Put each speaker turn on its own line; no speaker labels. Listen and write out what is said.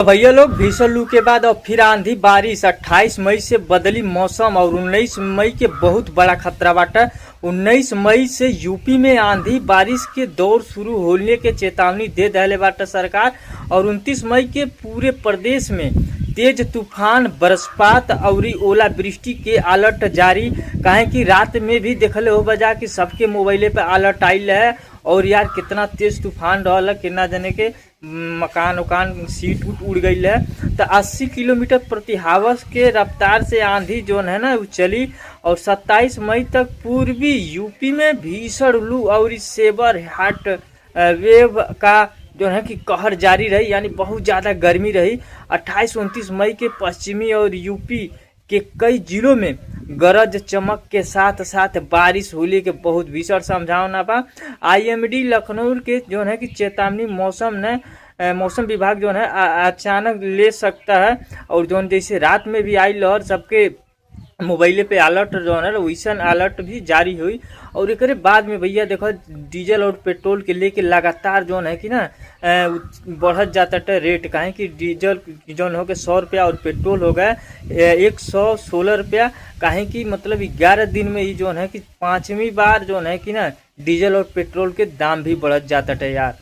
तो भैया लोग भीषण लू के बाद अब फिर आंधी बारिश 28 मई से बदली मौसम और 19 मई के बहुत बड़ा खतरा बाटा। 19 मई से यूपी में आंधी बारिश के दौर शुरू होने के चेतावनी दे दहले बाटा सरकार। और 29 मई के पूरे प्रदेश में तेज तूफान, बरसात और ओलावृष्टि के अलर्ट जारी। काहे कि रात में भी देखले हो बजा कि सबके मोबाइले पे अलर्ट आइल है। और यार कितना तेज तूफान रहल, कितना जने के मकान उकान सीट उट उड़ गई है। तो 80 किलोमीटर प्रति हावस के रफ्तार से आंधी जो है ना वो चली। और 27 मई तक पूर्वी यूपी में भीषण लू और सेवर हाट वेव का जो है कि कहर जारी रही, यानी बहुत ज़्यादा गर्मी रही। 28-29 मई के पश्चिमी और यूपी के कई जिलों में गरज चमक के साथ साथ बारिश होने के बहुत भीषण संभावना बा। आईएमडी लखनऊ के जो है कि चेतावनी मौसम विभाग जो है अचानक ले सकता है। और जो जैसे रात में भी आई लहर, सबके मोबाइले पे अलर्ट जो है वैसन अलर्ट भी जारी हुई। और एक बाद में भैया देखो डीजल और पेट्रोल के लेके लगातार जो है कि ना बढ़त जाता है रेट। काहे कि डीजल जो हो गए 100 रुपया और पेट्रोल हो गया 116 रुपया। काहे कि मतलब 11 दिन में ही जो है कि 5वीं बार जो है कि ना डीजल और पेट्रोल के दाम भी बढ़त जाता है यार।